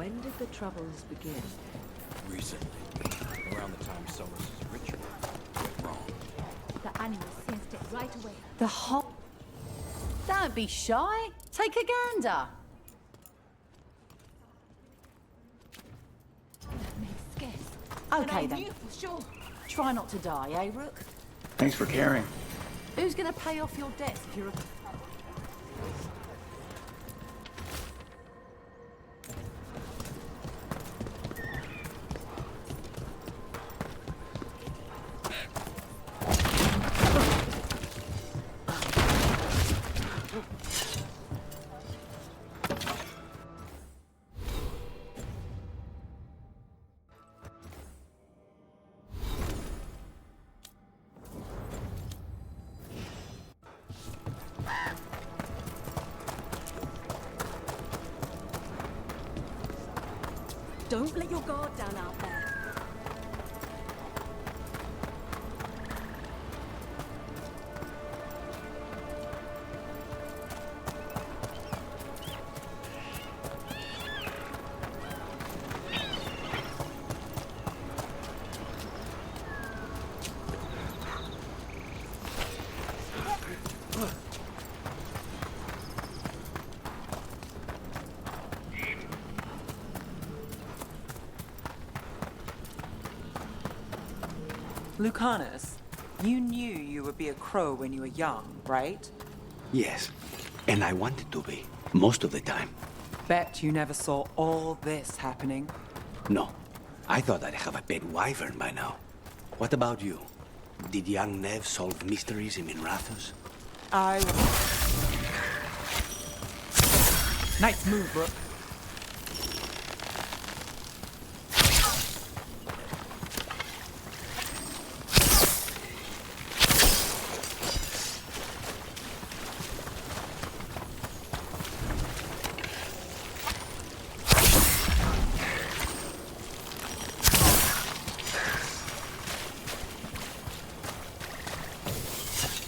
When did the troubles begin? Recently, around the time Sylaise' ritual went wrong. The animal sensed it right away. The whole... Don't be shy. Take a gander. That makes scarce. Okay And I then. knew for sure. Try not to die, eh, Rook? Thanks for caring. Who's gonna pay off your debts if you're a... Don't let your guard down out there. Lucanus, you knew you would be a crow when you were young, right? Yes, and I wanted to be, most of the time. Bet you never saw all this happening. No, I thought I'd have a pet wyvern by now. What about you? Did young Nev solve mysteries in Minrathous? Nice move, Rook.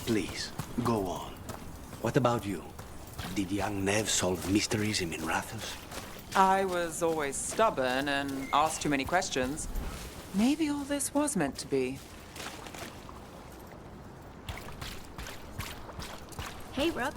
Please, go on. What about you? Did young Nev solve mysteries in Minrathous? I was always stubborn and asked too many questions. Maybe all this was meant to be. Hey, Rook.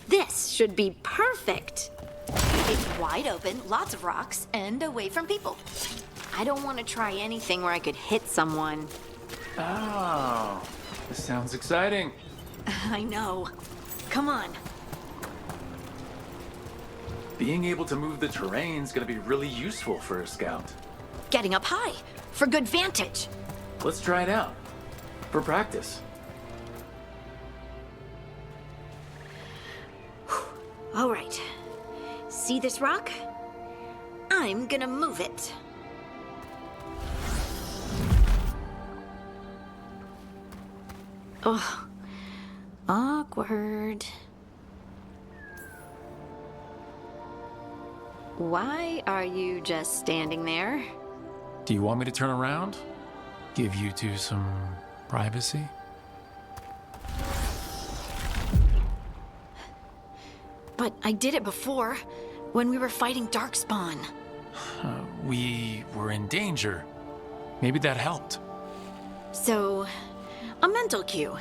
This should be perfect. It's wide open, lots of rocks, and away from people. I don't want to try anything where I could hit someone. Oh, this sounds exciting. I know. Come on. Being able to move the terrain's gonna be really useful for a scout. Getting up high for good vantage. Let's try it out. For practice. All right. See this rock? I'm gonna move it. Oh, awkward. Why are you just standing there? Do you want me to turn around? Give you two some privacy? But I did it before, when we were fighting Darkspawn. We were in danger. Maybe that helped. So, a mental cue.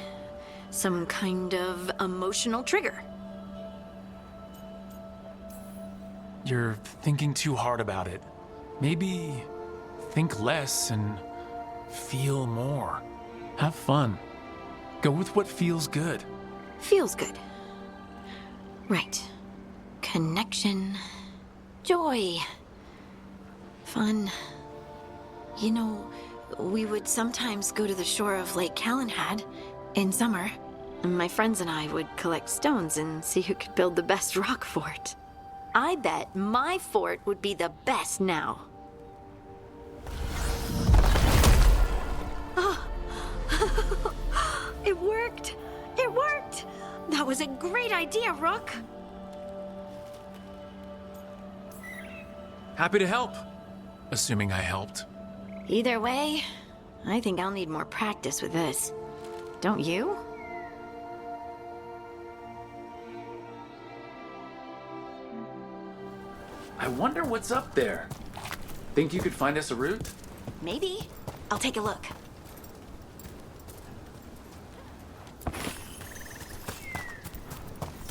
Some kind of emotional trigger. You're thinking too hard about it. Maybe think less and feel more. Have fun. Go with what feels good. Feels good. Right. Connection. Joy. Fun. You know, we would sometimes go to the shore of Lake Calenhad in summer. My friends and I would collect stones and see who could build the best rock fort. I bet my fort would be the best now. Oh. It worked! It worked! That was a great idea, Rook! Happy to help. assuming I helped. Either way, I think I'll need more practice with this. Don't you? I wonder what's up there. Think you could find us a route? Maybe. I'll take a look.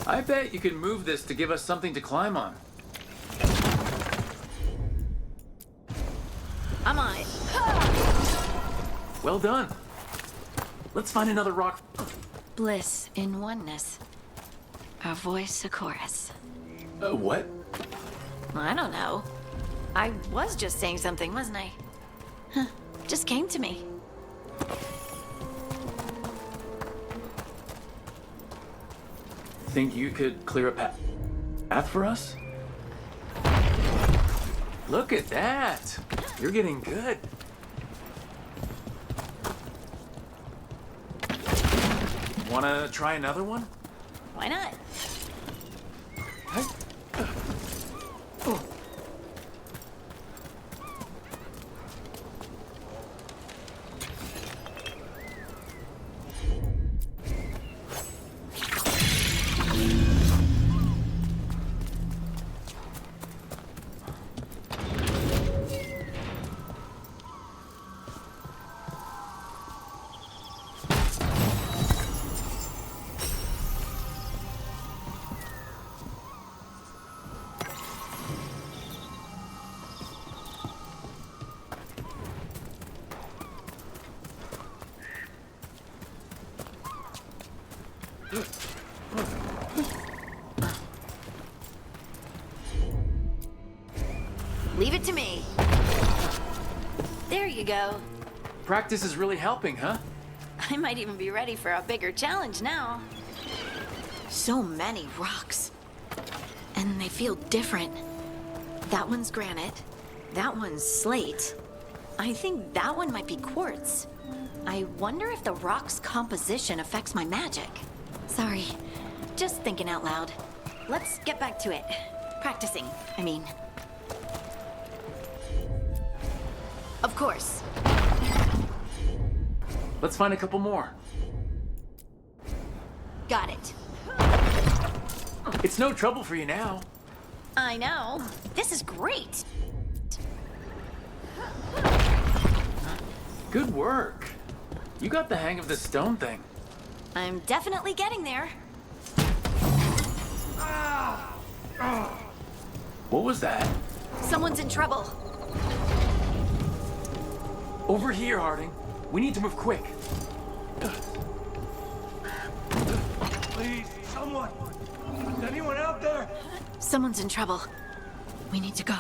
I bet you can move this to give us something to climb on. I'm on it. Well done. Let's find another rock. Bliss in oneness. A voice, a chorus. What? I don't know. I was just saying something, wasn't I? Huh. Just came to me. Think you could clear a path for us? Look at that! You're getting good. Wanna try another one? Why not? Leave it to me. There you go. Practice is really helping, huh? I might even be ready for a bigger challenge now. So many rocks. And they feel different. That one's granite. That one's slate. I think that one might be quartz. I wonder if the rock's composition affects my magic. Sorry, just thinking out loud. Let's get back to it. Practicing, I mean. Of course. Let's find a couple more. Got it. It's no trouble for you now. I know. This is great. Good work. You got the hang of this stone thing. I'm definitely getting there. What was that? Someone's in trouble. Over here, Harding. We need to move quick. Please, someone! Is anyone out there? Someone's in trouble. We need to go.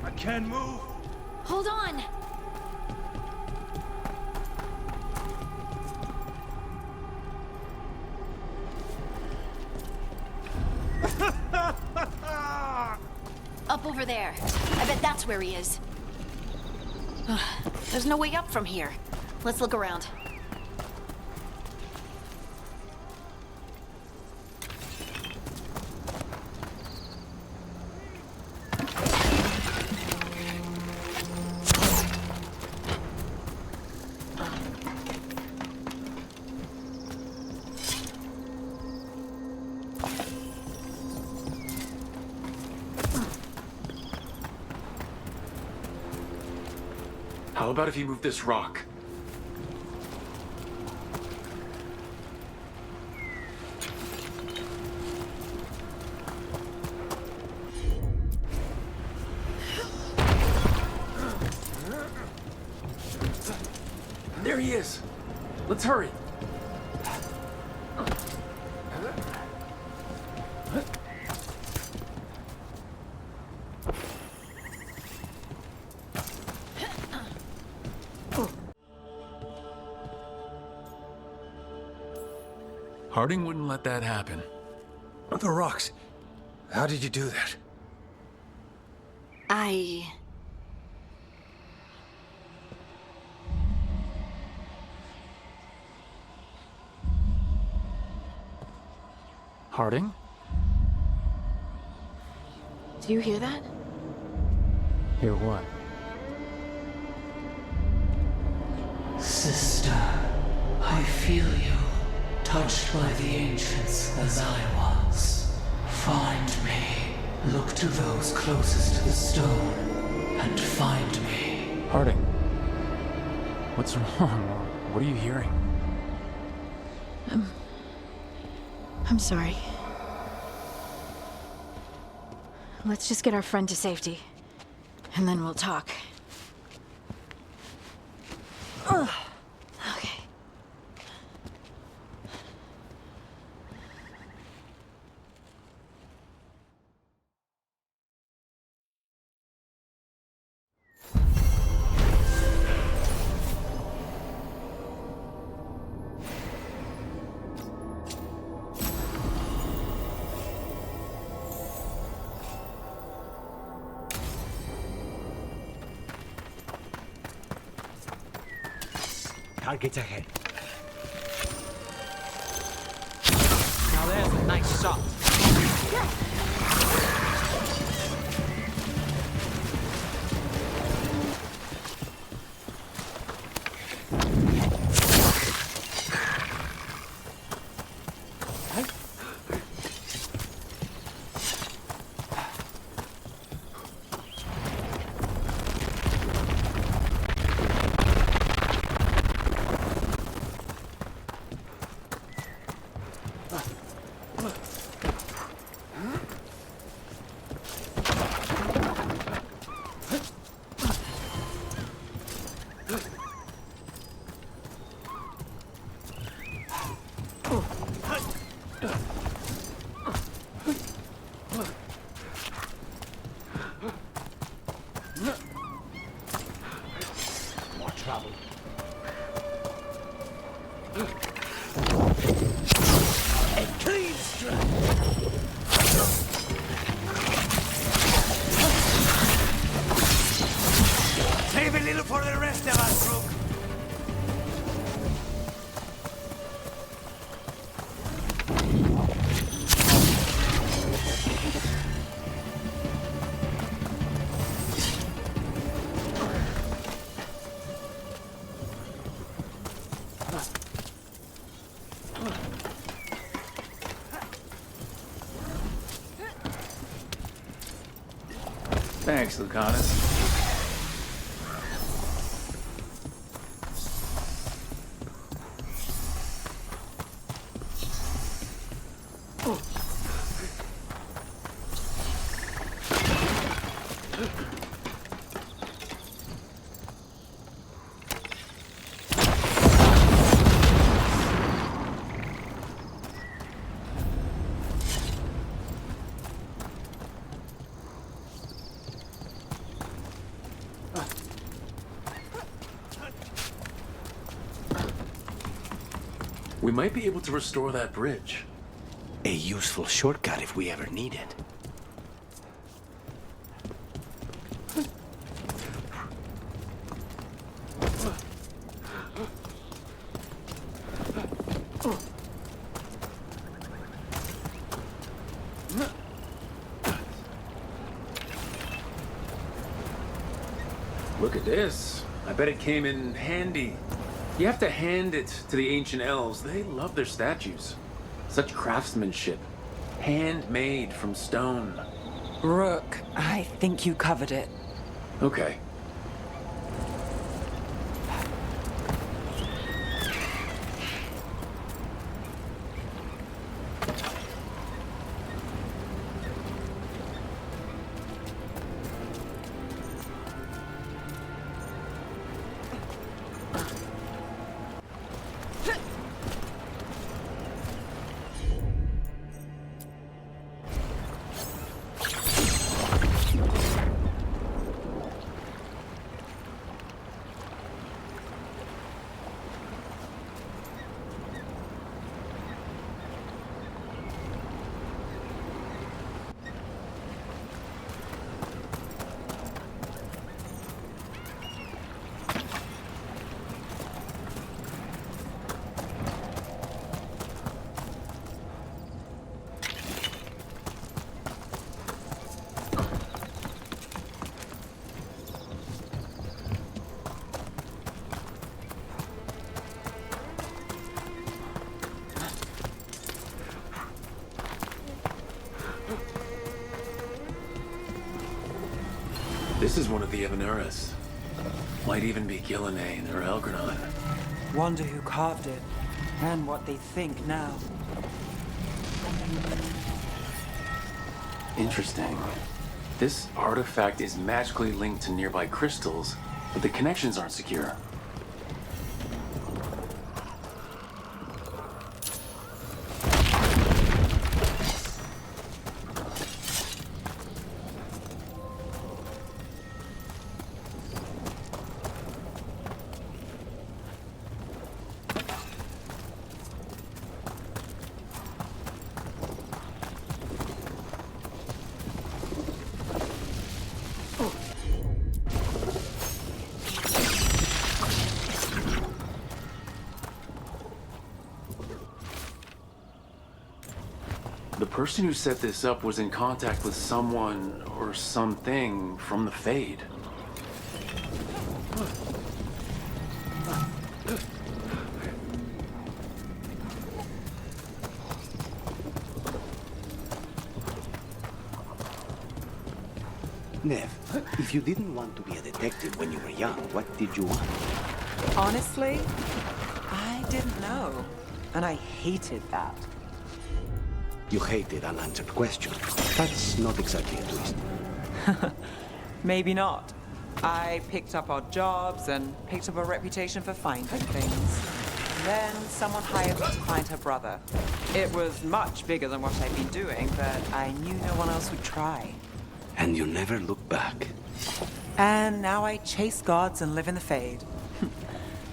I can't move. Hold on. Up over there. I bet that's where he is. There's no way up from here. Let's look around. How about if you move this rock? There he is. Let's hurry. Harding wouldn't let that happen. The rocks. How did you do that? Harding? Do you hear that? Hear what? Sister, I feel you, touched by the ancients as I was. Find me. Look to those closest to the stone, and find me. Harding. What's wrong? What are you hearing? I'm sorry. Let's just get our friend to safety, and then we'll talk. Ugh. Okay. Targets ahead. Now there's a nice shot. Thanks, Lucanus. We might be able to restore that bridge. A useful shortcut if we ever need it. Look at this. I bet it came in handy. You have to hand it to the ancient elves. They love their statues. Such craftsmanship. Handmade from stone. Rook, I think you covered it. Okay. This is one of the Evanuras. Might even be Ghilan'naun or Elgrenon. Wonder who carved it, and what they think now. Interesting. This artifact is magically linked to nearby crystals, but the connections aren't secure. The person who set this up was in contact with someone or something from the Fade. Nev, if you didn't want to be a detective when you were young, what did you want? Honestly, I didn't know. And I hated that. You hated unanswered questions. That's not exactly a twist. Maybe not. I picked up odd jobs and picked up a reputation for finding things. Then someone hired me to find her brother. It was much bigger than what I'd been doing, but I knew no one else would try. And you never looked back. And now I chase gods and live in the Fade.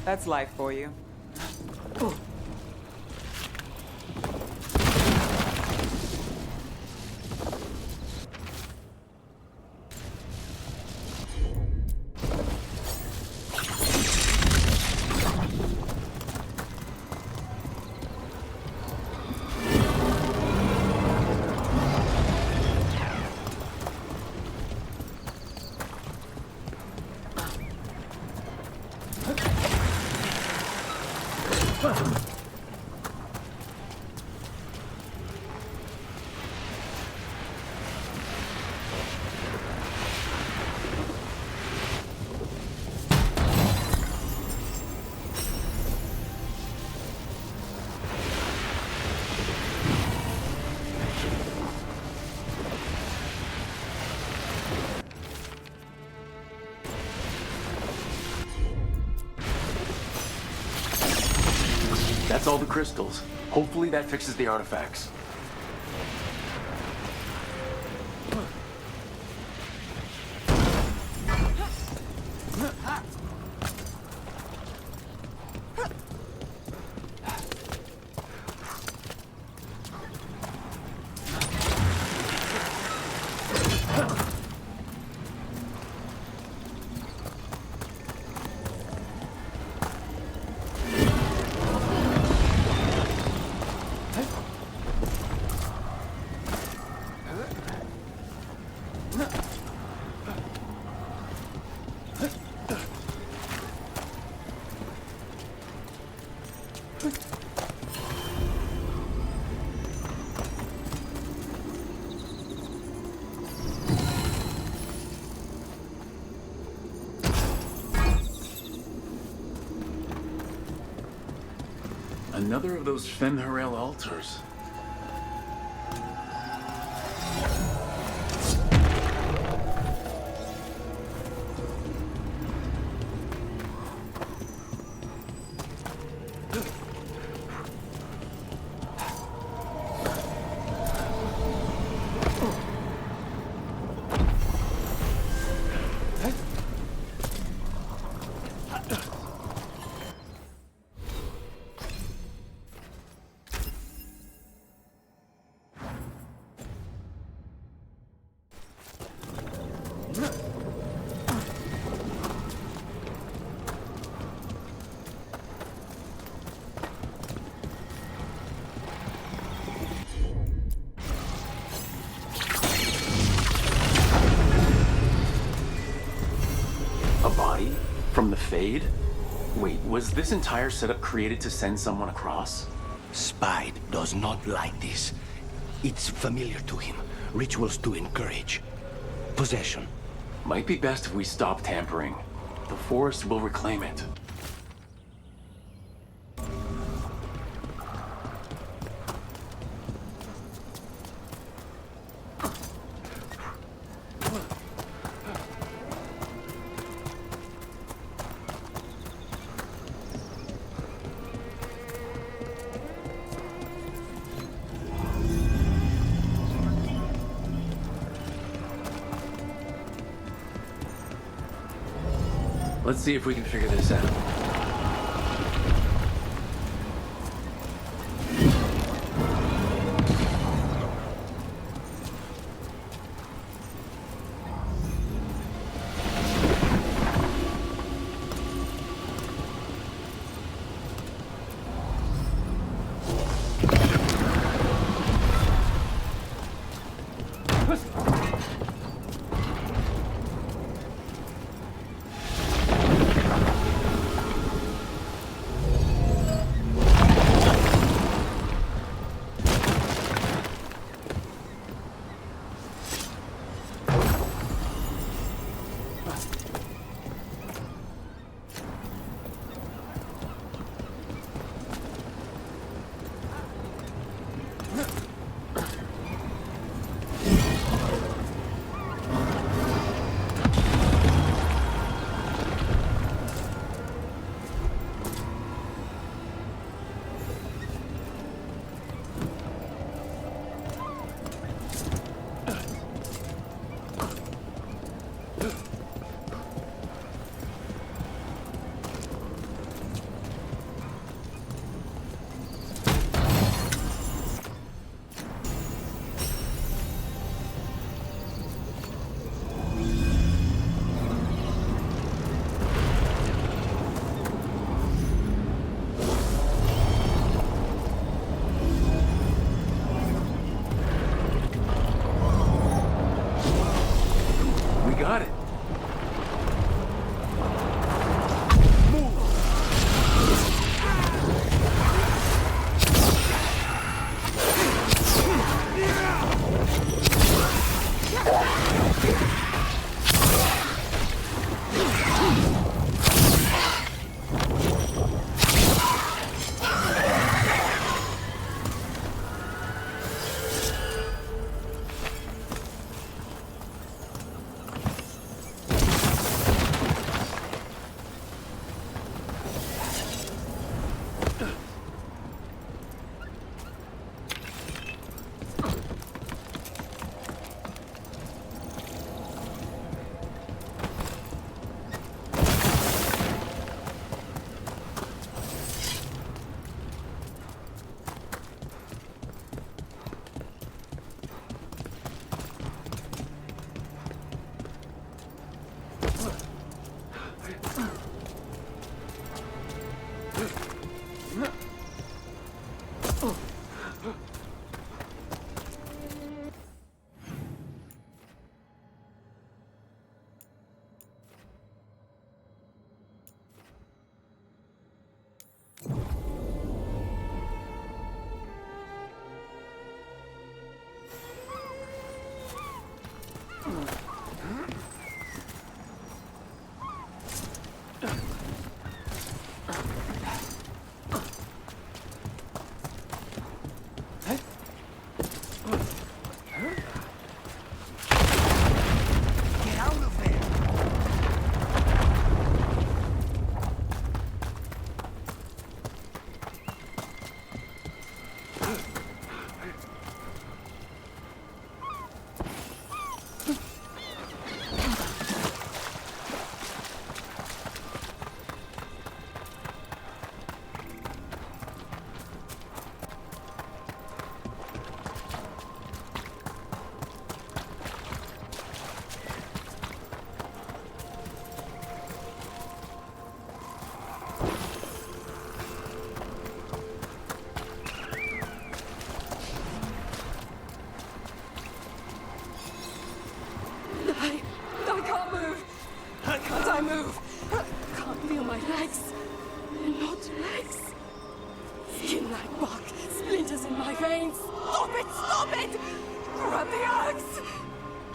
That's life for you. That's all the crystals. Hopefully that fixes the artifacts. Another of those Fen'Harel Altars. From the Fade? Wait, was this entire setup created to send someone across? Spide does not like this. It's familiar to him. Rituals to encourage. Possession. Might be best if we stop tampering. The forest will reclaim it. Let's see if we can figure this out. Got it.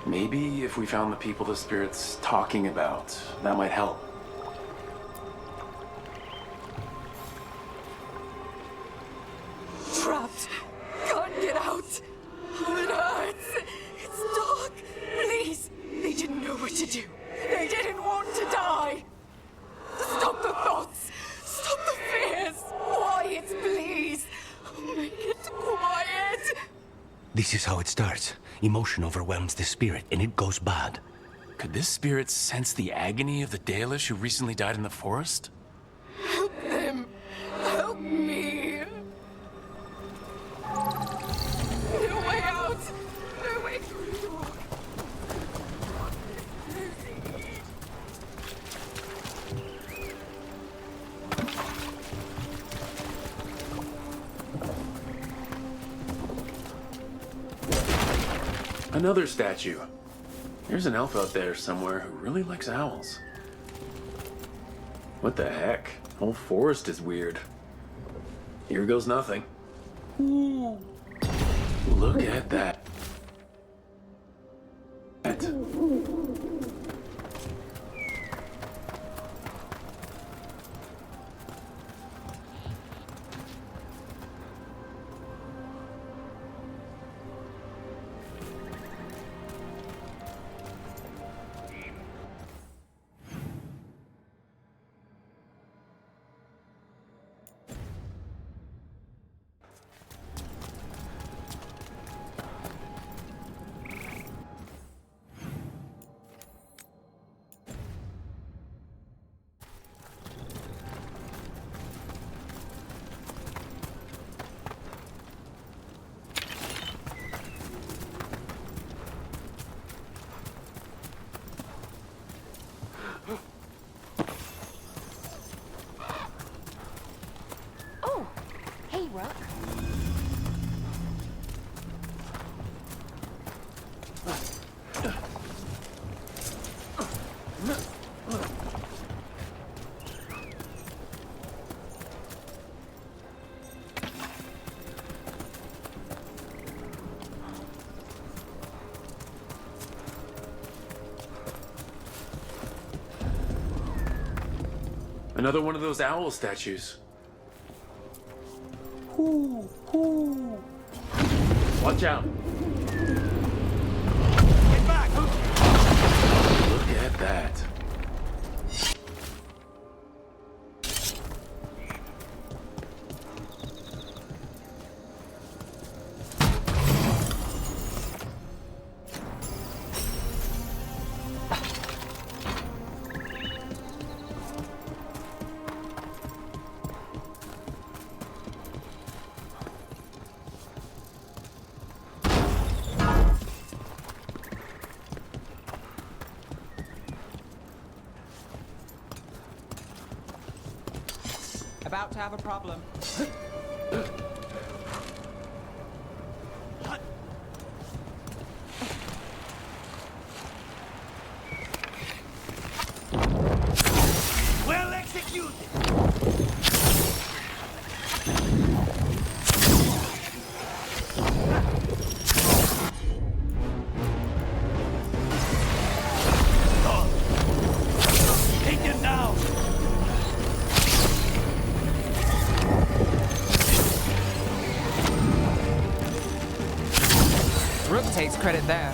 Maybe if we found the people the spirit's talking about, that might help. Trapped. Can't get out. It hurts. It's dark. Please. They didn't know what to do. They didn't want to die. Stop the thoughts. Stop the fears. Quiet, please. Make it quiet. This is how it starts. Emotion overwhelms the spirit, and it goes bad. Could this spirit sense the agony of the Dealish who recently died in the forest? Help them. Help me. No way out. No way through the door. Another statue. There's an elf out there somewhere who really likes owls. What the heck? Whole forest is weird. Here goes nothing. Ooh. Look at that. Another one of those owl statues. Watch out. Get back! Look at that. About to have a problem. Well executed! Take him down! Rook takes credit there.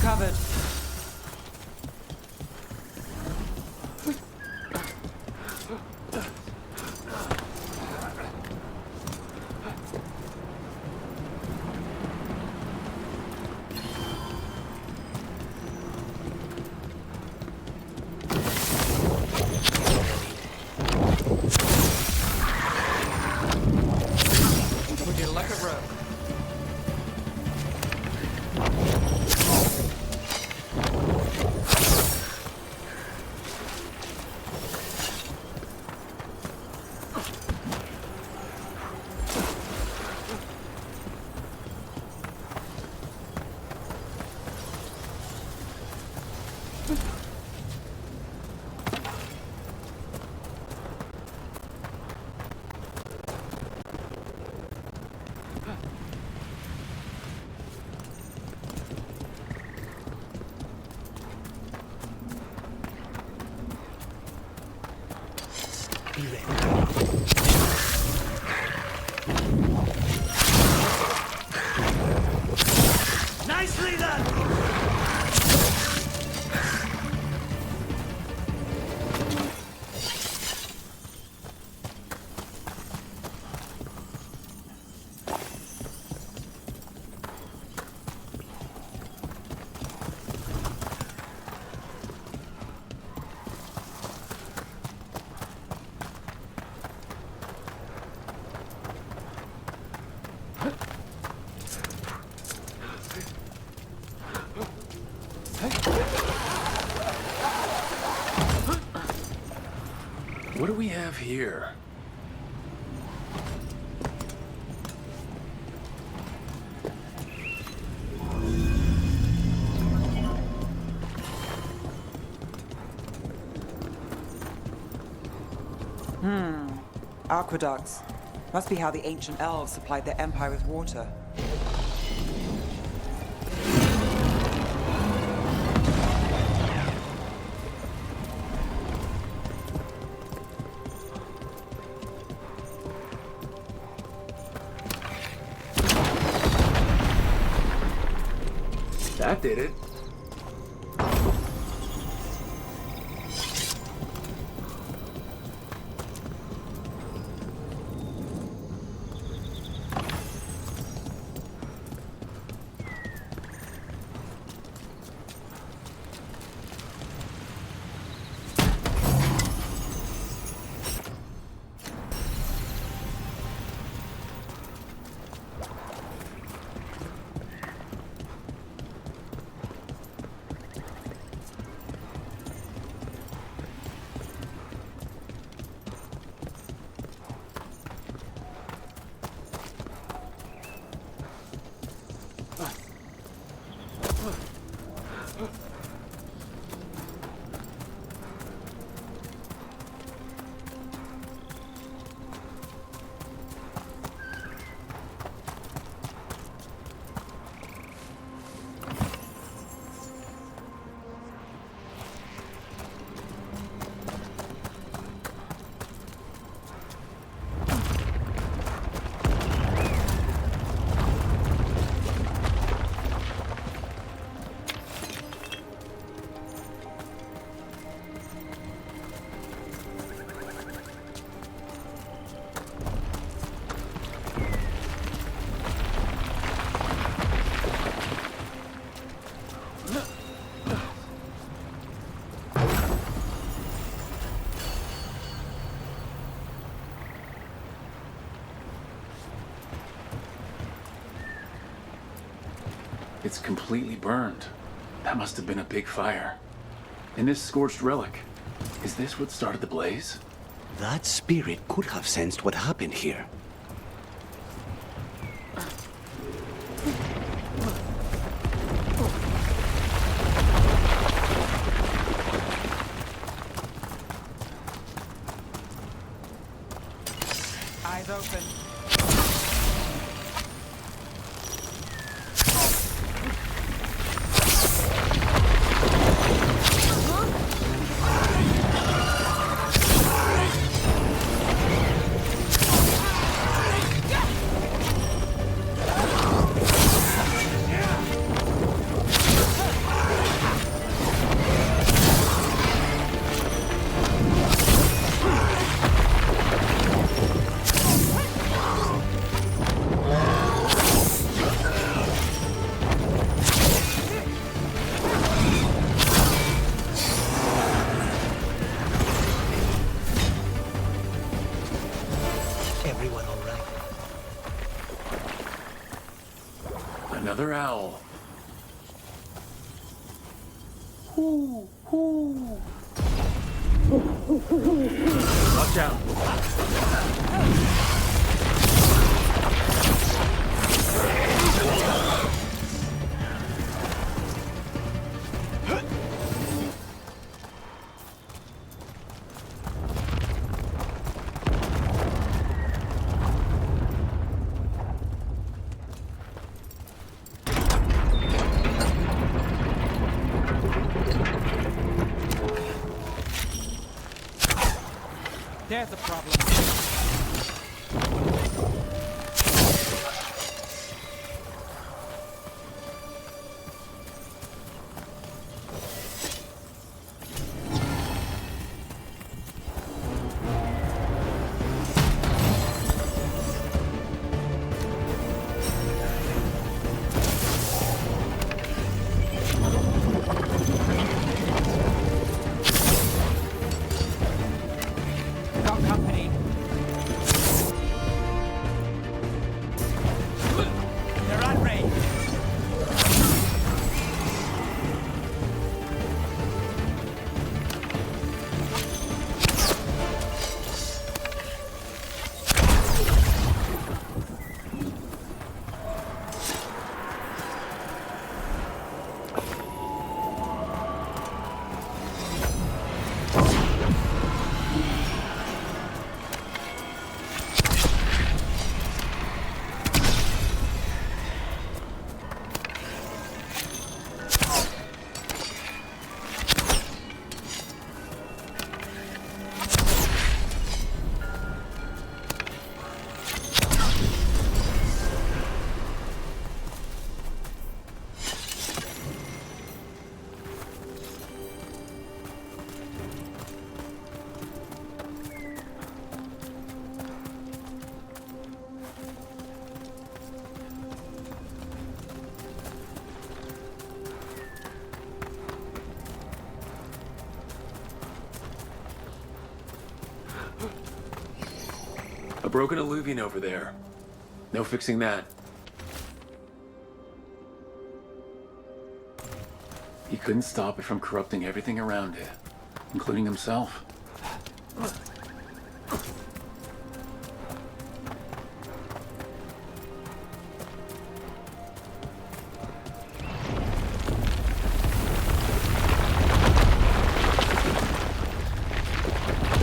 covered. Would you like a rope? Nicely done! What do we have here? Aqueducts. Must be how the ancient elves supplied their empire with water. That did it. It's completely burned. That must have been a big fire. And this scorched relic, is this what started the blaze? That spirit could have sensed what happened here. Eyes open. Another owl. Watch out. There's a problem. A broken alluvian over there. No fixing that. He couldn't stop it from corrupting everything around it, including himself.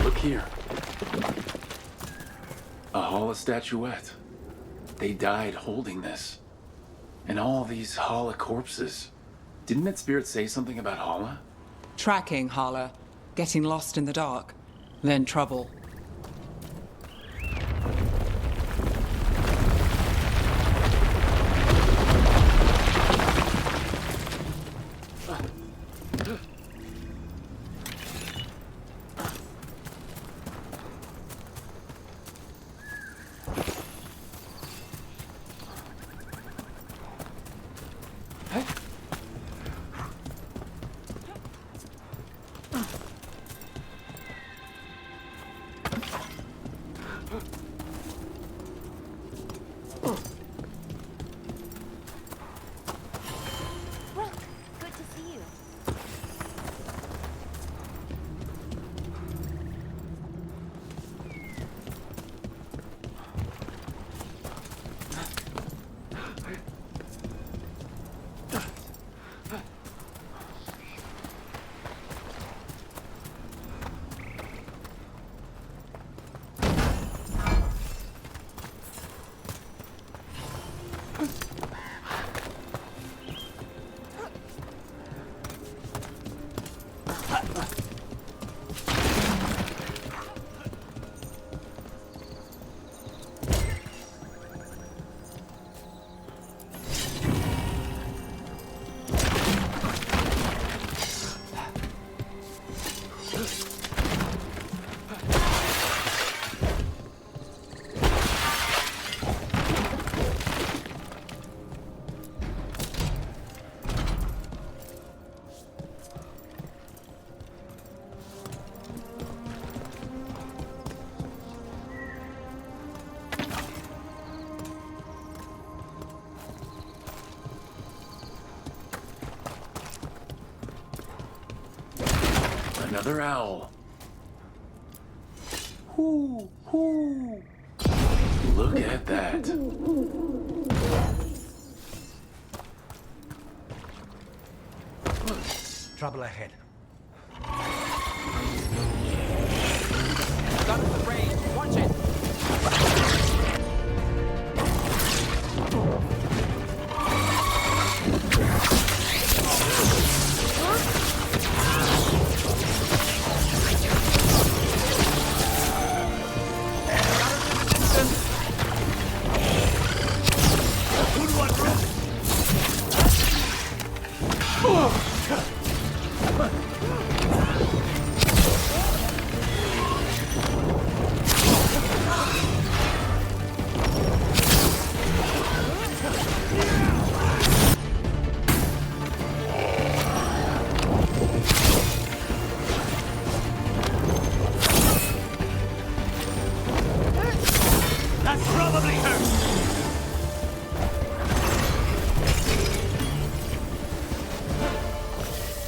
Look here. A Hala statuette. They died holding this. And all these Hala corpses. Didn't that spirit say something about Hala? Tracking Hala, getting lost in the dark, then trouble. Another owl. Hoo, hoo. Look at that. Trouble ahead. Gun at the range. Watch it.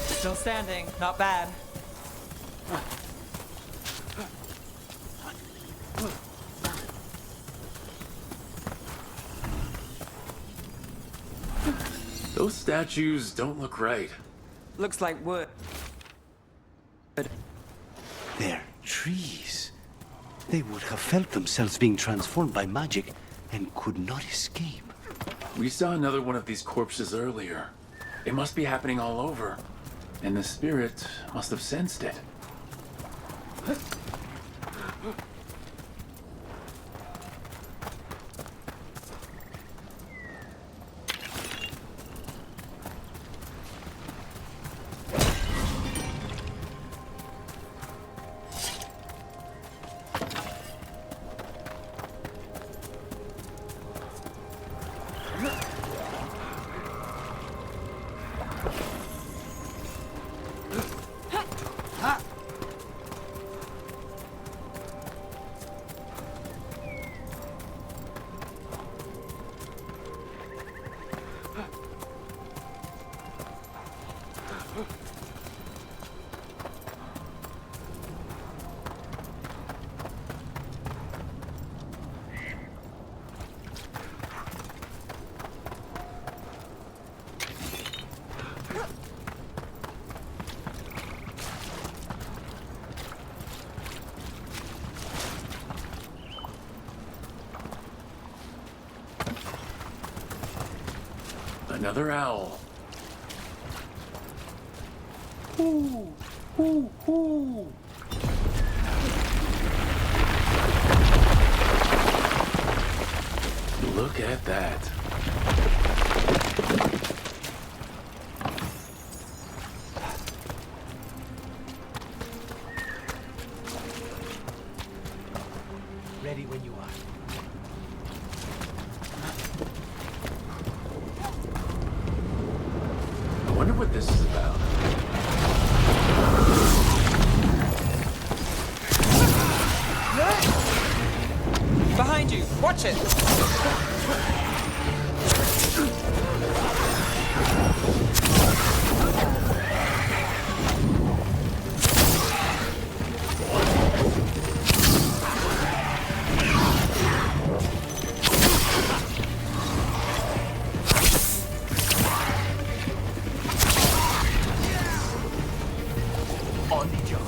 Still standing, not bad. Those statues don't look right. Looks like wood. They're trees. They would have felt themselves being transformed by magic and could not escape. We saw another one of these corpses earlier. It must be happening all over. And the spirit must have sensed it. Another owl. Ooh, ooh, ooh. Look at that. Ready when you are. I wonder what this is about. Behind you! Watch it! On the job.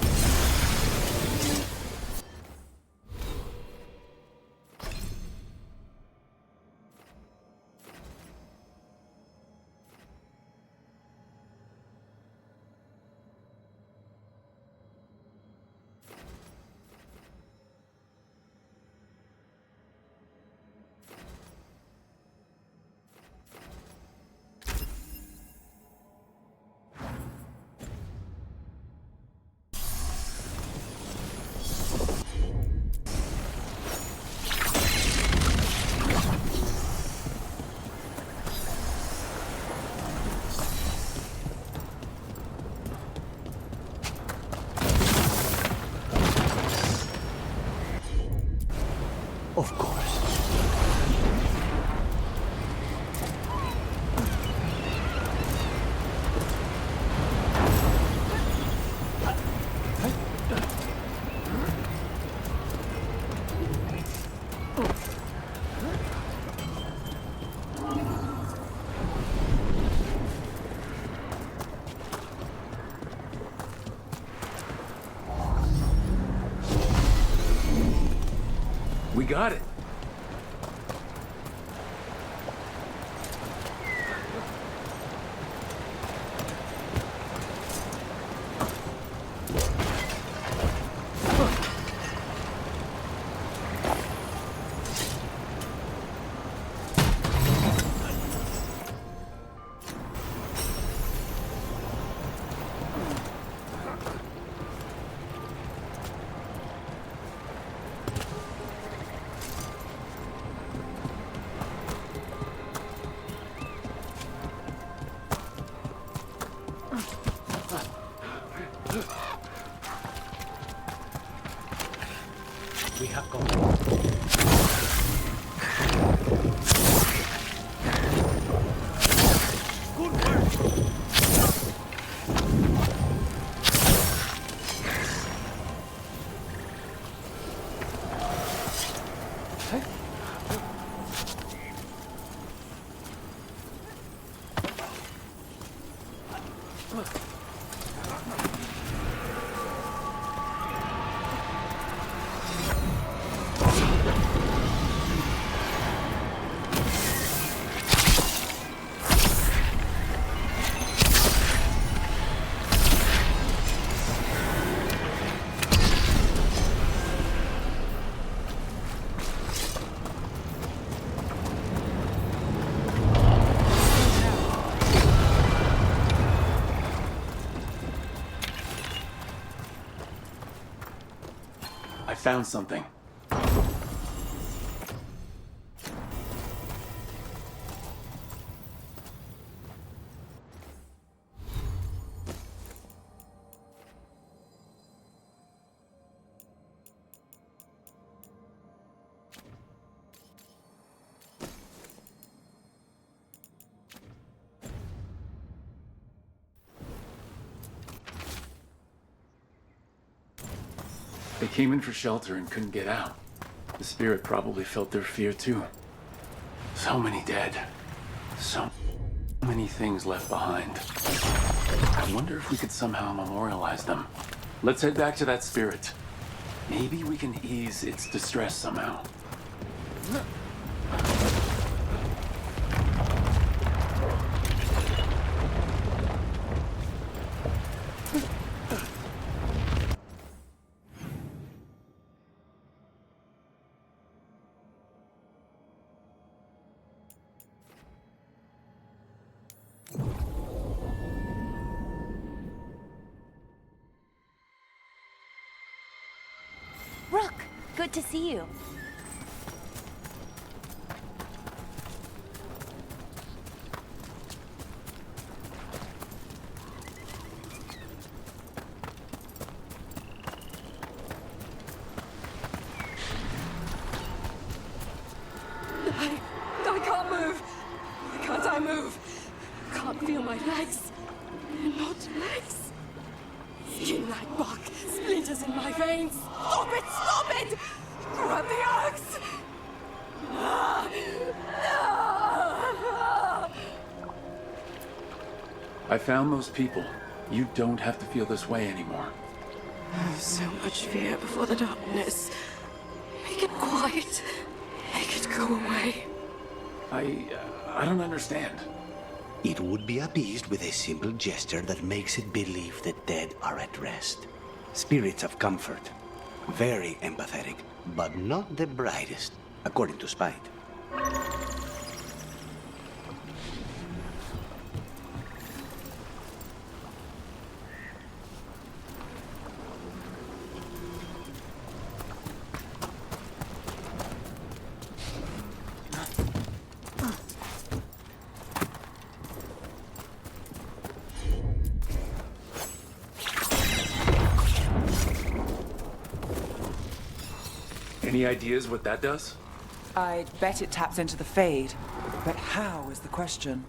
got it. We have control. Good work. I found something. They came in for shelter and couldn't get out. The spirit probably felt their fear too. So many dead. So many things left behind. I wonder if we could somehow memorialize them. Let's head back to that spirit. Maybe we can ease its distress somehow. Rook, good to see you. I can't move. Can't I move? Can't feel my legs. They're not legs. Skin like bark, splinters in my veins. Stop it! Stop it! Grab the axe! I found those people. You don't have to feel this way anymore. So much fear before the darkness. Make it quiet. Make it go away. I don't understand. It would be appeased with a simple gesture that makes it believe the dead are at rest. Spirits of comfort. Very empathetic, but not the brightest, according to Spite. Any ideas what that does? I bet it taps into the Fade. But how is the question?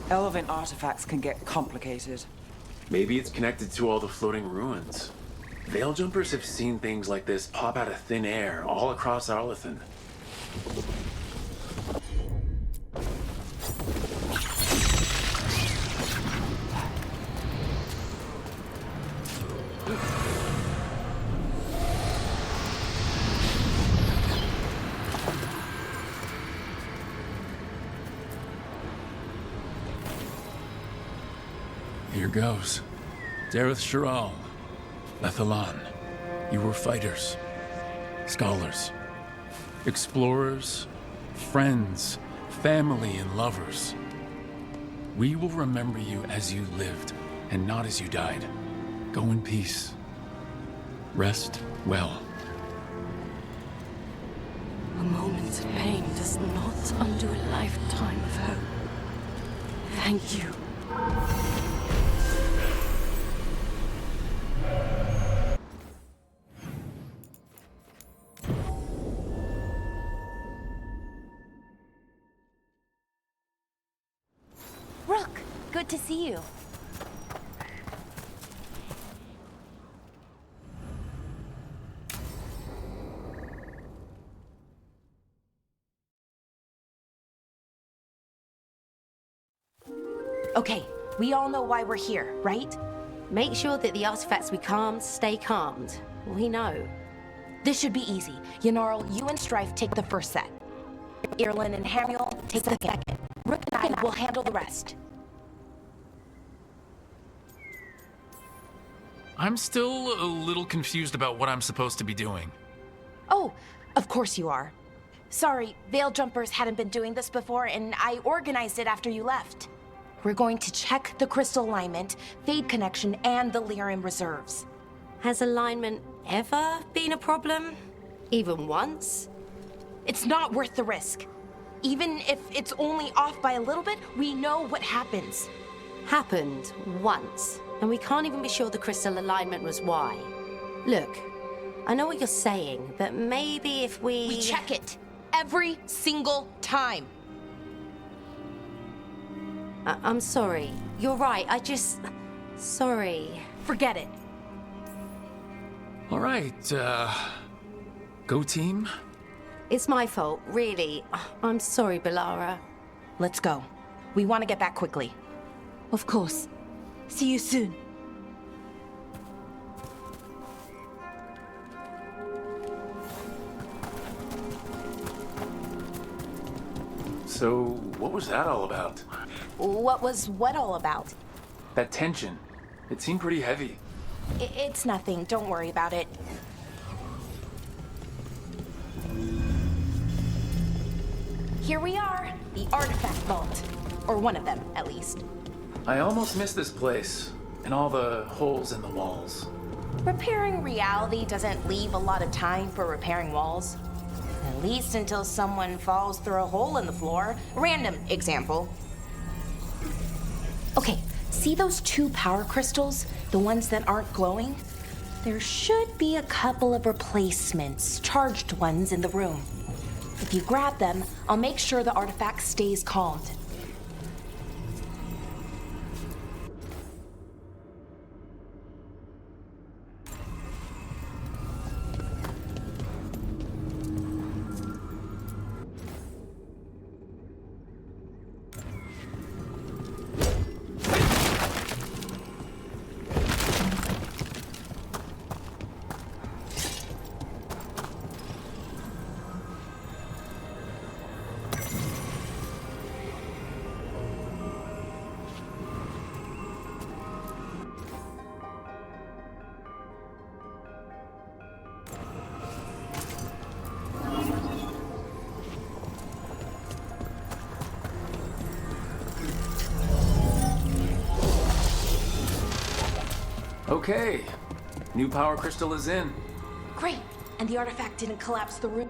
Elven artifacts can get complicated. Maybe it's connected to all the floating ruins. Veil jumpers have seen things like this pop out of thin air all across Arlathan. Here goes. Dareth Shiral, Lethalan, you were fighters, scholars, explorers, friends, family, and lovers. We will remember you as you lived, and not as you died. Go in peace. Rest well. A moment of pain does not undo a lifetime of hope. Thank you. Rook, good to see you. Okay, we all know why we're here, right? Make sure that the artifacts we calmed stay calmed. We know. This should be easy. Yanarl, you and Strife take the first set. Irelin and Hamiel take the second. Rook and I will handle the rest. I'm still a little confused about what I'm supposed to be doing. Oh, of course you are. Sorry, Veil Jumpers hadn't been doing this before, and I organized it after you left. We're going to check the crystal alignment, fade connection, and the lyrium reserves. Has alignment ever been a problem? Even once? It's not worth the risk. Even if it's only off by a little bit, we know what happens. Happened once, and we can't even be sure the crystal alignment was why. Look, I know what you're saying, but maybe if We check it every single time. I'm sorry. You're right. Sorry. Forget it. All right, go team. It's my fault, really. I'm sorry, Bellara. Let's go. We want to get back quickly. Of course. See you soon. So, what was that all about? What was what all about? That tension. It seemed pretty heavy. It's nothing. Don't worry about it. Here we are, the artifact vault. Or one of them, at least. I almost missed this place, and all the holes in the walls. Repairing reality doesn't leave a lot of time for repairing walls. At least until someone falls through a hole in the floor. Random example. Okay, see those 2 power crystals? The ones that aren't glowing? There should be a couple of replacements, charged ones in the room. If you grab them, I'll make sure the artifact stays calmed. Okay, new power crystal is in. Great, and the artifact didn't collapse the room.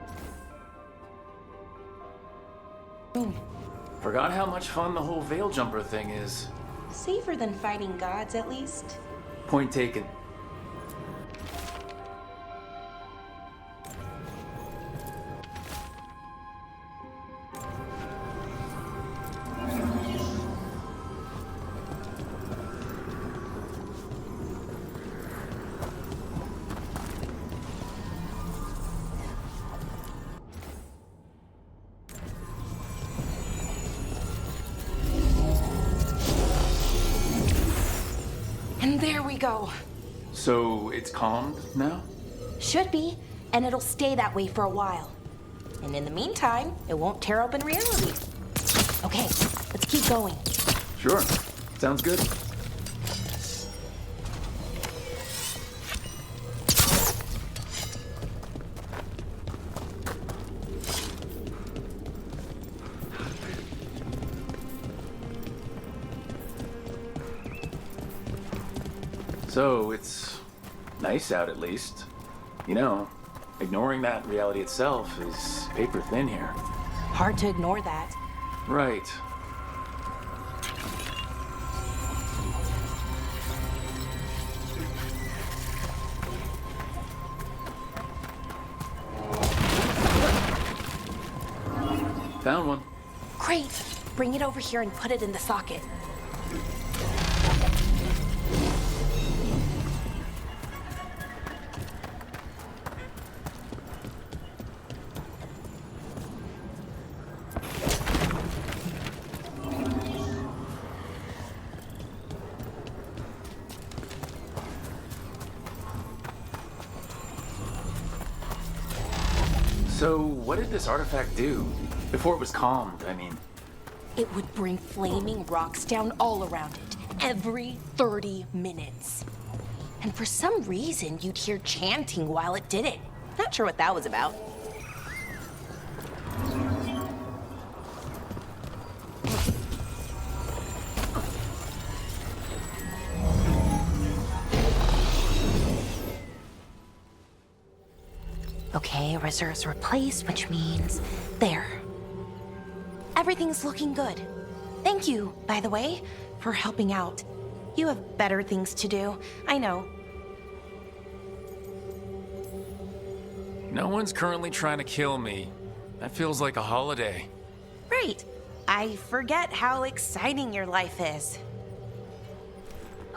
Forgot how much fun the whole Veil Jumper thing is. Safer than fighting gods, at least. Point taken. And there we go. So it's calmed now? Should be, and it'll stay that way for a while. And in the meantime, it won't tear open reality. Okay, let's keep going. Sure. Sounds good. So it's nice out at least. You know, ignoring that reality itself is paper thin here. Hard to ignore that. Right. Found one. Great. Bring it over here and put it in the socket. So, what did this artifact do? Before it was calmed, I mean. It would bring flaming rocks down all around it, every 30 minutes. And for some reason, you'd hear chanting while it did it. Not sure what that was about. Okay, reserves replaced, which means there. Everything's looking good. Thank you, by the way, for helping out. You have better things to do, I know. No one's currently trying to kill me. That feels like a holiday. Right. I forget how exciting your life is.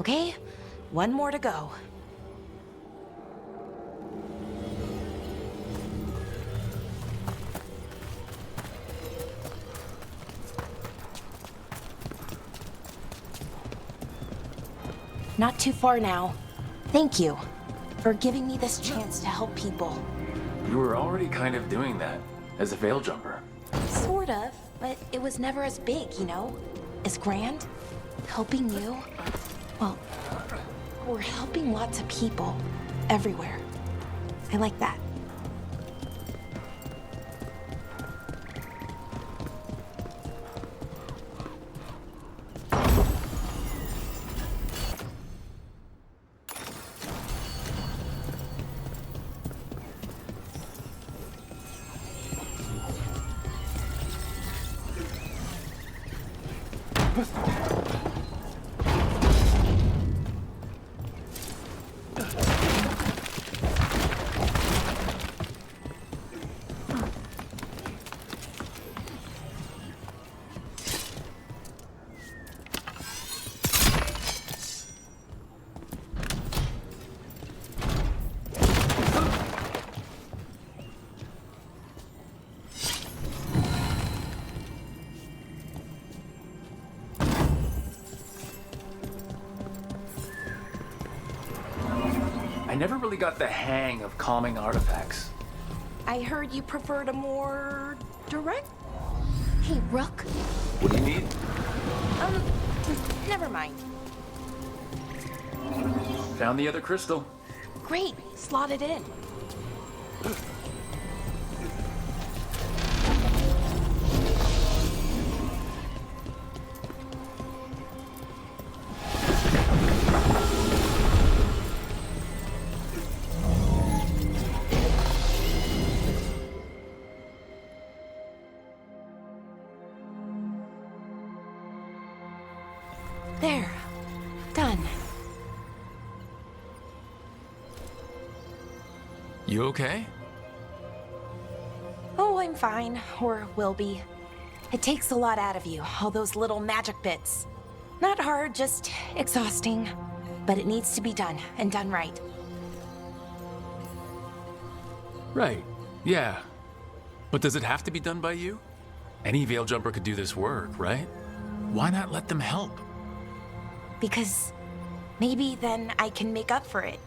Okay, one more to go. Not too far now. Thank you for giving me this chance to help people. You were already kind of doing that as a veil jumper. Sort of, but it was never as big, you know? As grand. Helping you. Well, we're helping lots of people everywhere. I like that. I never really got the hang of calming artifacts. I heard you preferred a more direct? Hey, Rook. What do you need? Never mind. Found the other crystal. Great, slot it in. There. Done. You okay? Oh, I'm fine. Or will be. It takes a lot out of you, all those little magic bits. Not hard, just exhausting. But it needs to be done, and done right. Right. Yeah. But does it have to be done by you? Any veil jumper could do this work, right? Why not let them help? Because maybe then I can make up for it.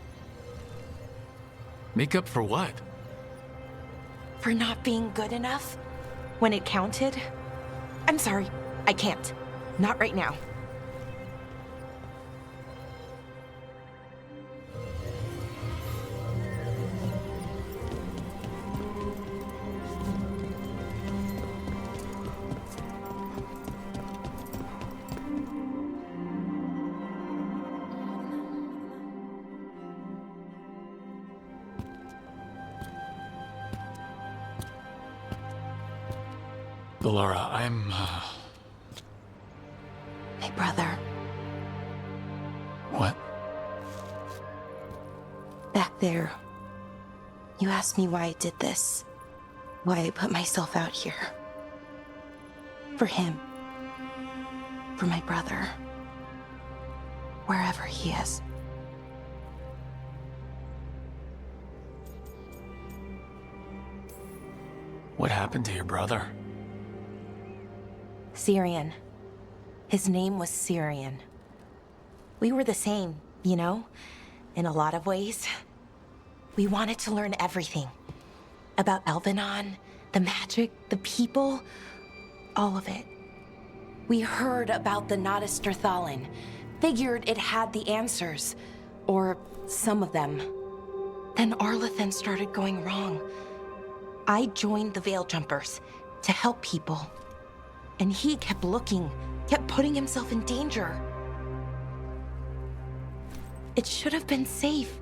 Make up for what? For not being good enough when it counted. I'm sorry, I can't. Not right now. Bellara, I'm, My brother. What? Back there, you asked me why I did this. Why I put myself out here. For him. For my brother. Wherever he is. What happened to your brother? Syrian. His name was Syrian. We were the same, you know? In a lot of ways. We wanted to learn everything. About Elvenon, the magic, the people, all of it. We heard about the Nodus Dirthamen, figured it had the answers, or some of them. Then Arlathan started going wrong. I joined the Veil Jumpers to help people. And he kept looking, kept putting himself in danger. It should have been safe.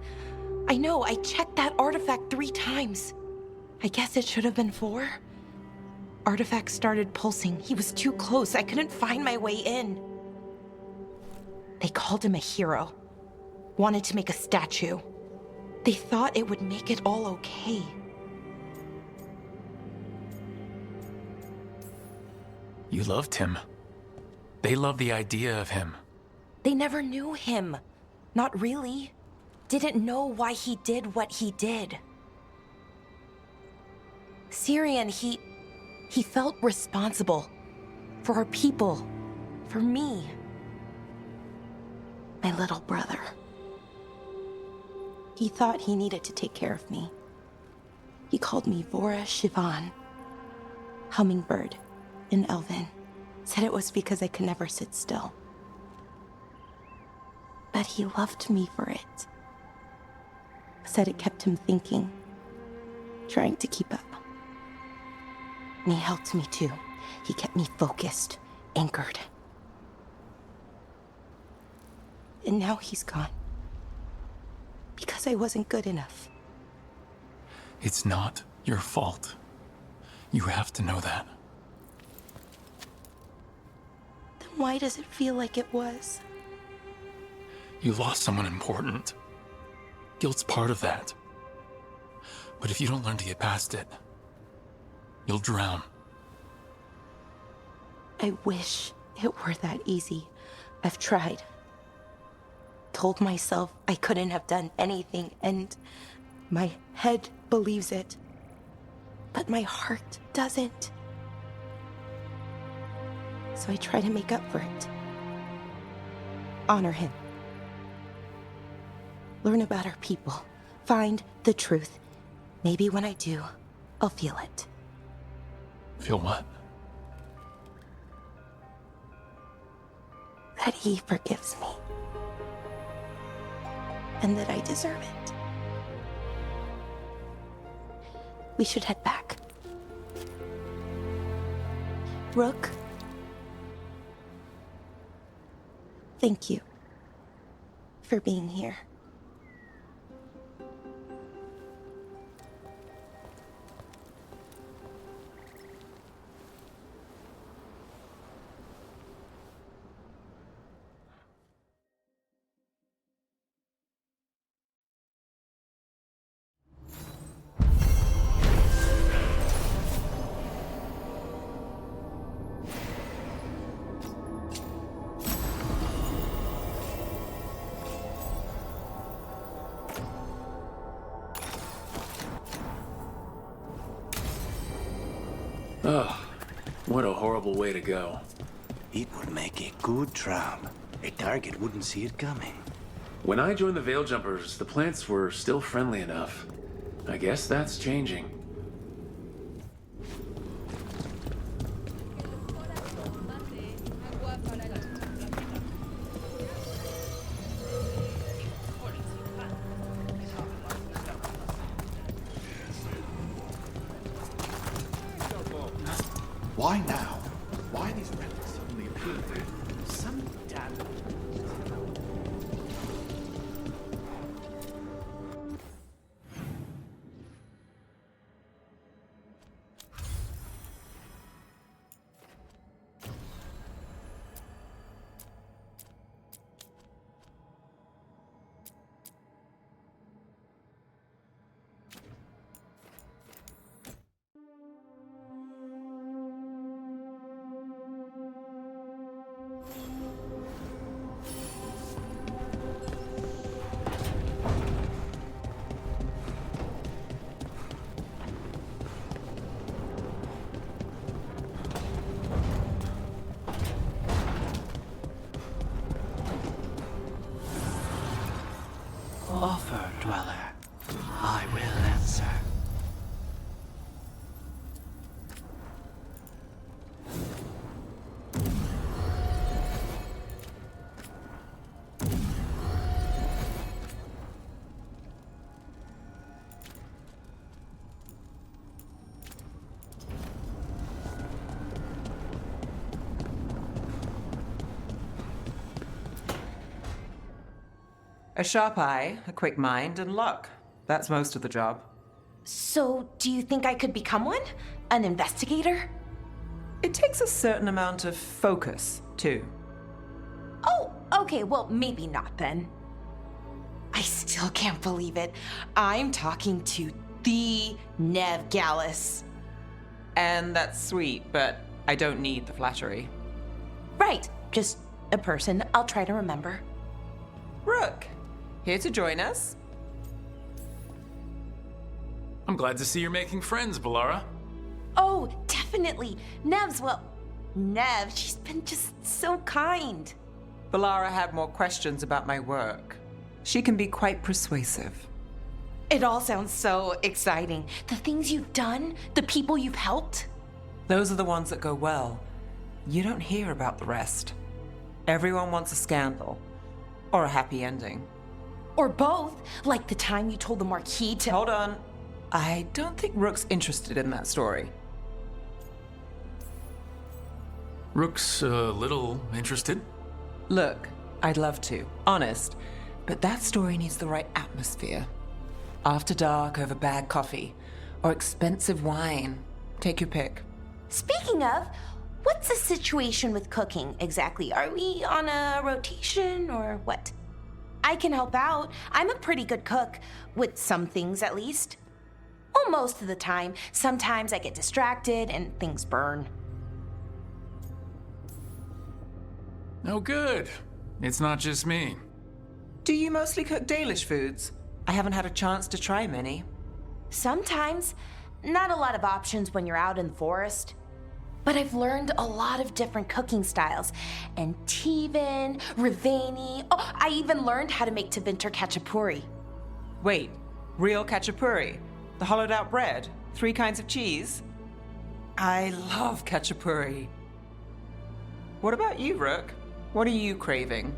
I know, I checked that artifact 3 times. I guess it should have been 4. Artifact started pulsing. He was too close. I couldn't find my way in. They called him a hero. Wanted to make a statue. They thought it would make it all okay. You loved him. They loved the idea of him. They never knew him. Not really. Didn't know why he did what he did. Syrian, he felt responsible. For our people. For me. My little brother. He thought he needed to take care of me. He called me Vora Shivan. Hummingbird in Elven. Said it was because I could never sit still. But he loved me for it. Said it kept him thinking. Trying to keep up. And he helped me too. He kept me focused, anchored. And now he's gone. Because I wasn't good enough. It's not your fault. You have to know that. Then why does it feel like it was? You lost someone important. Guilt's part of that. But if you don't learn to get past it, you'll drown. I wish it were that easy. I've tried. Told myself I couldn't have done anything, and my head believes it. But my heart doesn't. So I try to make up for it. Honor him. Learn about our people. Find the truth. Maybe when I do, I'll feel it. Feel what? That he forgives me. And that I deserve it. We should head back. Rook. Thank you for being here. Oh, what a horrible way to go. It would make a good trap. A target wouldn't see it coming. When I joined the Veil Jumpers, the plants were still friendly enough. I guess that's changing. Why now? Why these relics suddenly appearing? Some damn... offer, Dweller, I will answer. A sharp eye, a quick mind, and luck. That's most of the job. So, do you think I could become one? An investigator? It takes a certain amount of focus, too. Oh, okay, well, maybe not then. I still can't believe it. I'm talking to the Nev Gallus. And that's sweet, but I don't need the flattery. Right, just a person I'll try to remember. Rook, here to join us. I'm glad to see you're making friends, Bellara. Oh, definitely. Nev, she's been just so kind. Bellara had more questions about my work. She can be quite persuasive. It all sounds so exciting. The things you've done, the people you've helped. Those are the ones that go well. You don't hear about the rest. Everyone wants a scandal. Or a happy ending. Or both, like the time you told the Marquis to— Hold on. I don't think Rook's interested in that story. Rook's a little interested. Look, I'd love to, honest, but that story needs the right atmosphere. After dark over bad coffee, or expensive wine. Take your pick. Speaking of, what's the situation with cooking exactly? Are we on a rotation or what? I can help out. I'm a pretty good cook, with some things at least. Well, most of the time. Sometimes I get distracted and things burn. Oh, good. It's not just me. Do you mostly cook Dalish foods? I haven't had a chance to try many. Sometimes. Not a lot of options when you're out in the forest. But I've learned a lot of different cooking styles. And Tevan, Rivani. Oh, I even learned how to make Tevinter Khachapuri. Wait, real Khachapuri? The hollowed out bread? 3 kinds of cheese? I love Khachapuri. What about you, Rook? What are you craving?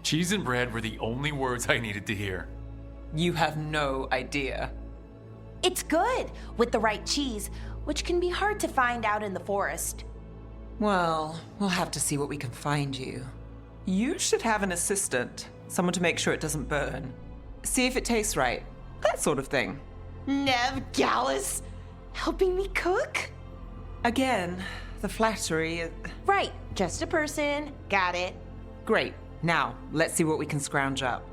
Cheese and bread were the only words I needed to hear. You have no idea. It's good, with the right cheese, which can be hard to find out in the forest. Well, we'll have to see what we can find you. You should have an assistant, someone to make sure it doesn't burn. See if it tastes right, that sort of thing. Nev Gallus, helping me cook? Again, the flattery. Right, just a person, got it. Great, now let's see what we can scrounge up.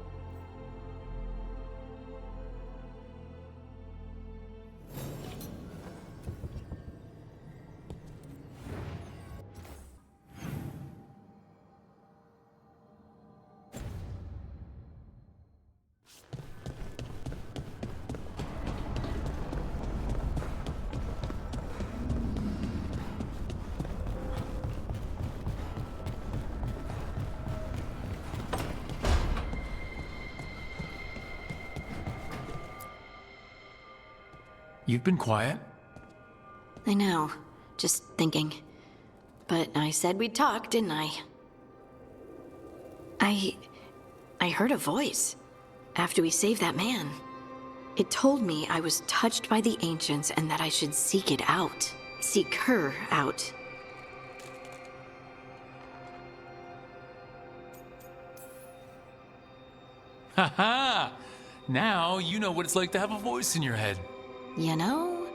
You've been quiet. I know. Just thinking. But I said we'd talk, didn't I? I heard a voice after we saved that man. It told me I was touched by the ancients and that I should seek it out. Seek her out. Ha-ha! Now you know what it's like to have a voice in your head. You know,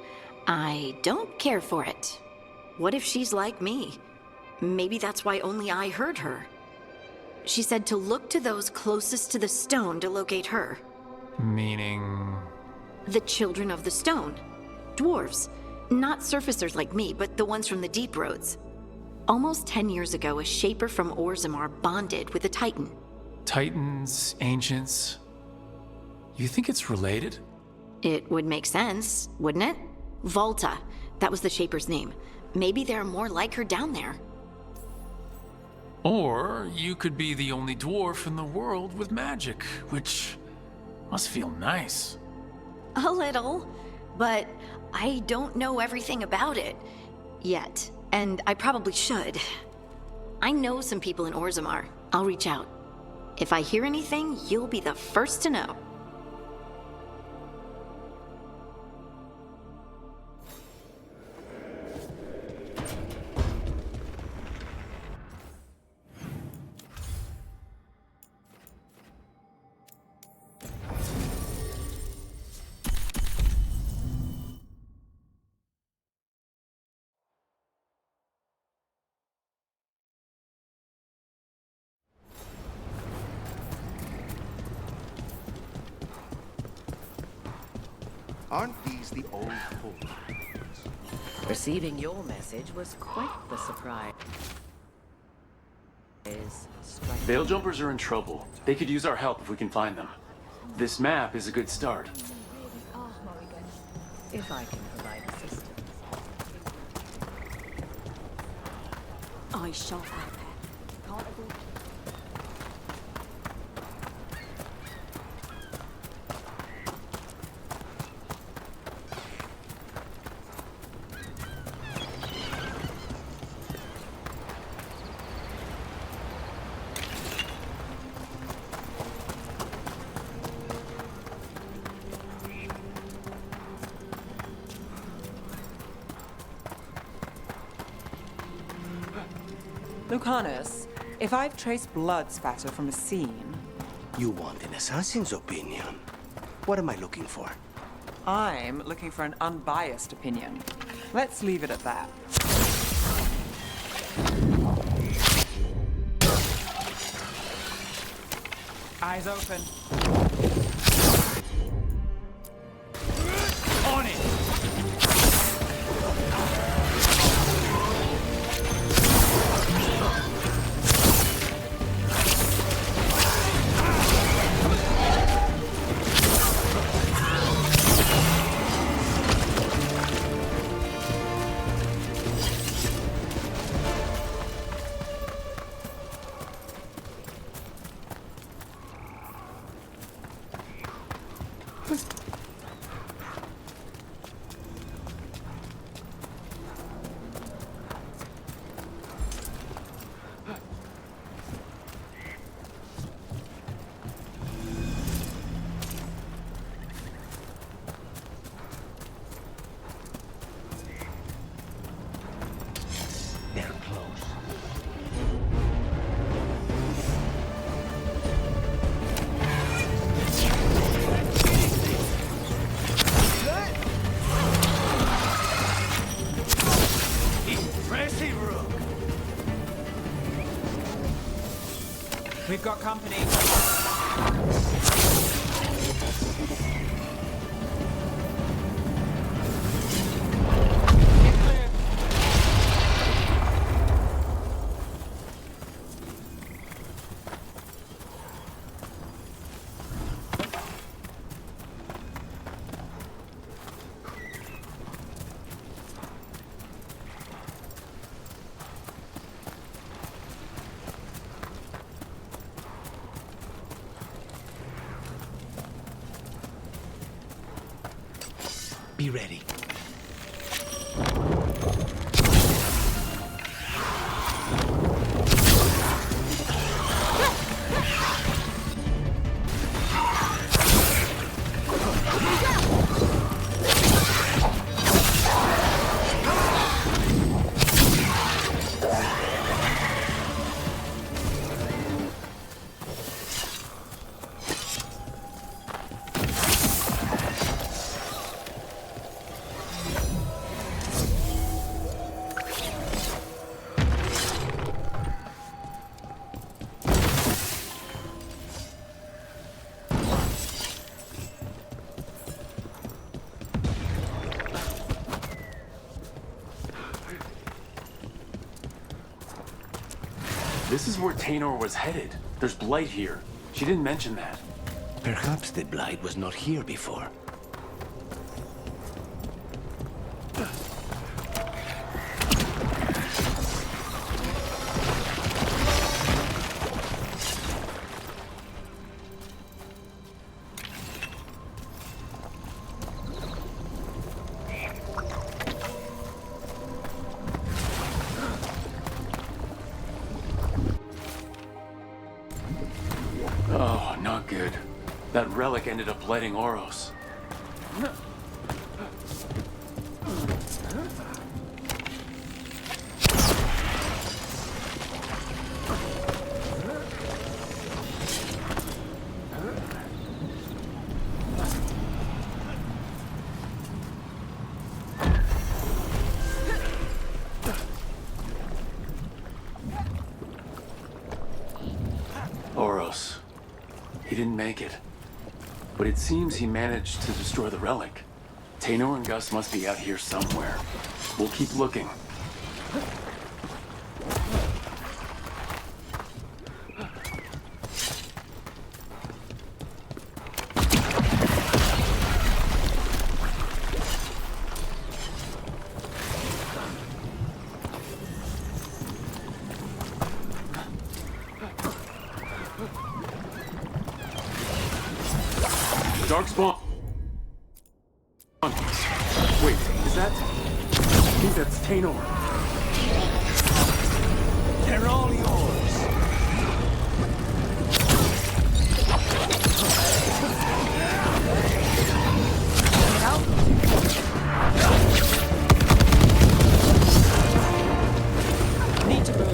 I don't care for it. What if she's like me? Maybe that's why only I heard her. She said to look to those closest to the stone to locate her. Meaning? The children of the stone. Dwarves. Not surfacers like me, but the ones from the deep roads. Almost 10 years ago, a shaper from Orzammar bonded with a titan. Titans, ancients. You think it's related? It would make sense, wouldn't it? Volta. That was the shaper's name. Maybe there are more like her down there. Or you could be the only dwarf in the world with magic, which must feel nice. A little, but I don't know everything about it yet, and I probably should. I know some people in Orzammar. I'll reach out. If I hear anything, you'll be the first to know. Aren't these the old folk? Receiving your message was quite the surprise. Veil Jumpers are in trouble. They could use our help if we can find them. This map is a good start. Morrigan, if I can provide assistance. I shall have that. Lucanus, if I've traced blood spatter from a scene... You want an assassin's opinion? What am I looking for? I'm looking for an unbiased opinion. Let's leave it at that. Eyes open. On it! We've got company. Be ready. This is where Tainor was headed. There's blight here. She didn't mention that. Perhaps the blight was not here before. That relic ended up lighting Oros. Oros. He didn't make it. But it seems he managed to destroy the relic. Taynor and Gus must be out here somewhere. We'll keep looking. Darkspawn. Wait, is that? I think that's Taynor. They're all yours. Need to move.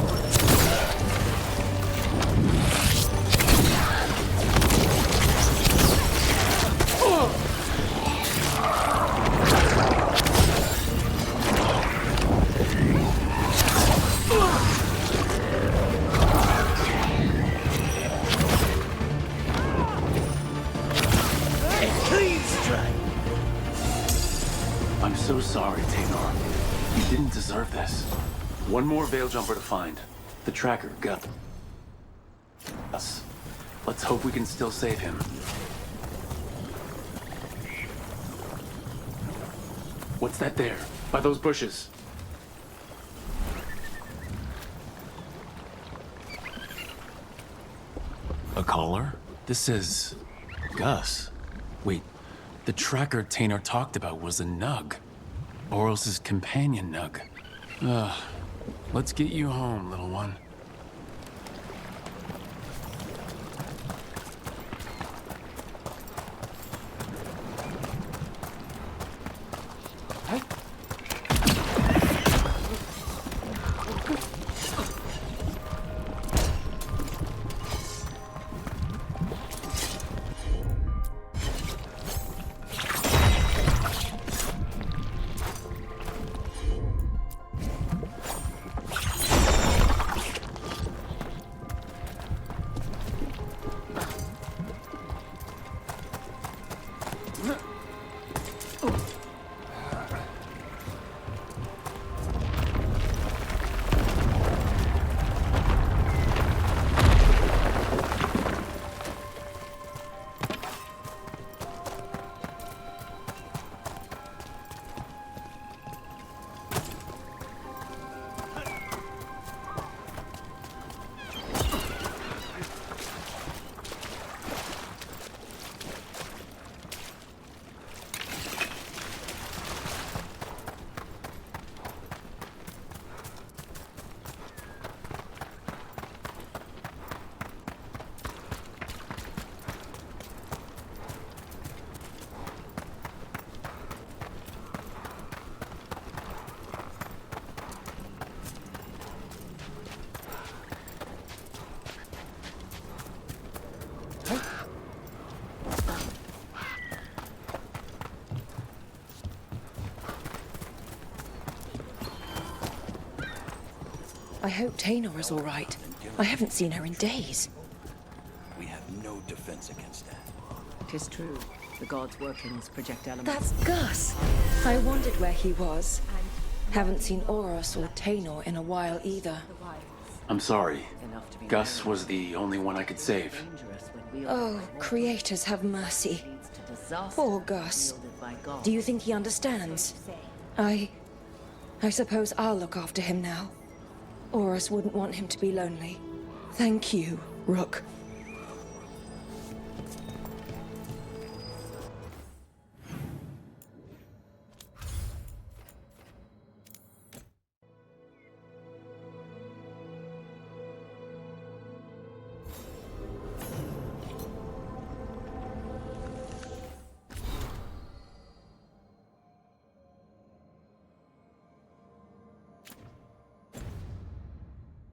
I'm so sorry, Taynor. You didn't deserve this. One more Veil Jumper to find. The tracker, Gus. Let's hope we can still save him. What's that there? By those bushes. A collar? This says Gus. Wait, the tracker Taynor talked about was a Nug. Oros' companion Nug. Let's get you home, little one. I hope Taynor is all right. I haven't seen her in days. We have no defense against that. 'Tis true. The gods' workings project elements. That's Gus. I wondered where he was. Haven't seen Oros or Taynor in a while either. I'm sorry. Gus was the only one I could save. Oh, creators have mercy. Poor Gus. Do you think he understands? I suppose I'll look after him now. Oros wouldn't want him to be lonely. Thank you, Rook.